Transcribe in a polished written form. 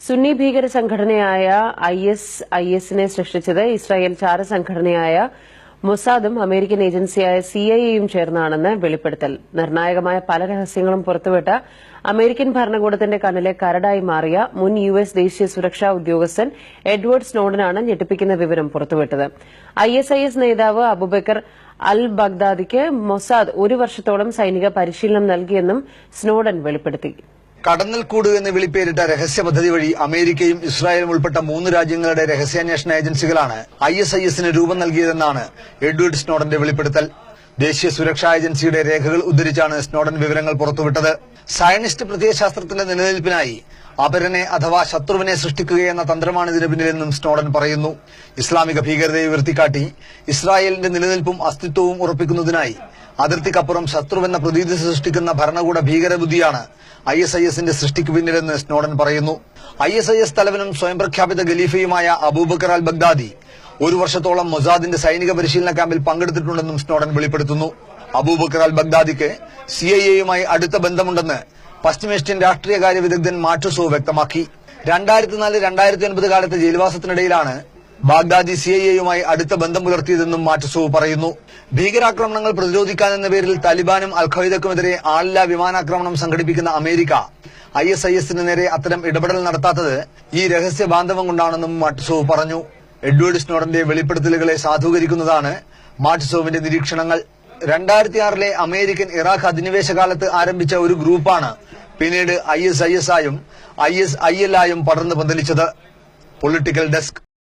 സുന്നി ഭീകര സംഘടനയായ ഐഎസിനെ സൃഷ്ടിച്ചത് ഇസ്രായേൽ ചാരസംഘടനയായ മൊസാദും അമേരിക്കൻ ഏജൻസിയായ സിഐഎയും ചേർന്നാണെന്ന് വെളിപ്പെടുത്തൽ. നിർണായകമായ പല രഹസ്യങ്ങളും പുറത്തുവിട്ട അമേരിക്കൻ ഭരണകൂടത്തിന്റെ കണ്ണിലെ കരടായി മാറിയ മുൻ യുഎസ് ദേശീയ സുരക്ഷാ ഉദ്യോഗസ്ഥൻ എഡ്വേർഡ് സ്നോഡനാണ് ഞെട്ടിപ്പിക്കുന്ന വിവരം പുറത്തുവിട്ടത്. ഐഎസ് നേതാവ് അബൂബക്കർ അൽ ബഗ്ദാദിക്ക് മൊസാദ് ഒരു വർഷത്തോളം സൈനിക പരിശീലനം നൽകിയെന്നും സ്നോഡൻ വെളിപ്പെടുത്തി. കടന്നൽക്കൂട് എന്ന് വിളിപ്പേരിട്ട രഹസ്യ പദ്ധതി വഴി അമേരിക്കയും ഇസ്രായേലും ഉൾപ്പെട്ട 3 രാജ്യങ്ങളുടെ രഹസ്യാന്വേഷണ ഏജൻസികളാണ് ഐഎസിന് രൂപം നൽകിയതെന്നാണ് എഡ്വേർഡ് സ്നോഡന്റെ വെളിപ്പെടുത്തൽ. ദേശീയ സുരക്ഷാ ഏജൻസിയുടെ രേഖകൾ ഉദ്ധരിച്ചാണ് സ്നോഡൻ വിവരങ്ങൾ പുറത്തുവിട്ടത്. സയനിസ്റ്റ് പ്രത്യയശാസ്ത്രത്തിന്റെ നിലനിൽപ്പിനായി അപരനെ അഥവാ ശത്രുവിനെ സൃഷ്ടിക്കുകയെന്ന തന്ത്രമാണ് ഇതിന് പിന്നിലെന്നും സ്നോഡൻ പറയുന്നു. ഇസ്ലാമിക ഭീകരതയെ ഉയർത്തിക്കാട്ടി ഇസ്രായേലിന്റെ നിലനിൽപ്പും അസ്തിത്വവും ഉറപ്പിക്കുന്നതിനായി അതിർത്തിക്കപ്പുറം ശത്രുവെന്ന പ്രതീതി സൃഷ്ടിക്കുന്ന ഭരണകൂട ഭീകരബുദ്ധിയാണ് ഐഎസിന്റെ സൃഷ്ടിക്ക് പിന്നിലെന്ന് സ്നോഡൻ പറയുന്നു. ഐഎസ് തലവനും സ്വയം പ്രഖ്യാപിത ഖലീഫയുമായ അബൂബക്കർ അൽ ബഗ്ദാദി ഒരു വർഷത്തോളം മൊസാദിന്റെ സൈനിക പരിശീലന ക്യാമ്പിൽ പങ്കെടുത്തിട്ടുണ്ടെന്നും സ്നോഡൻ വെളിപ്പെടുത്തുന്നു. അബൂബക്കർ അൽ ബഗ്ദാദിക്ക് സിഐഎയുമായി അടുത്ത ബന്ധമുണ്ടെന്ന് പശ്ചിമേഷ്യൻ രാഷ്ട്രീയകാര്യ വിദഗ്ധൻ മാറ്റുസോ വ്യക്തമാക്കി. 2004-2009 കാലത്തെ ജയിൽവാസത്തിനിടയിലാണ് ബാഗ്ദാദി സിഐഎയുമായി അടുത്ത ബന്ധം പുലർത്തിയതെന്നും മാറ്റുസോ പറയുന്നു. ഭീകരാക്രമണങ്ങൾ പ്രതിരോധിക്കാനെന്ന പേരിൽ താലിബാനും അൽഖയ്ദക്കുമെതിരെ ആളില്ലാ വിമാനാക്രമണം സംഘടിപ്പിക്കുന്ന അമേരിക്ക ഐഎസിന് നേരെ അത്തരം ഇടപെടൽ നടത്താത്തത് ഈ രഹസ്യ ബാന്ധവം കൊണ്ടാണെന്നും മാറ്റുസോ പറഞ്ഞു. എഡ്വേർഡ് സ്നോഡന്റെ വെളിപ്പെടുത്തലുകളെ സാധൂകരിക്കുന്നതാണ് മാറ്റുസോവിന്റെ നിരീക്ഷണങ്ങൾ. 2006 അമേരിക്കൻ ഇറാഖ് അധിനിവേശ കാലത്ത് ആരംഭിച്ച ഒരു ഗ്രൂപ്പാണ് പിന്നീട് ഐഎസ് ആയും ISIL ആയും പടർന്നു പന്തലിച്ചത്. Political desk.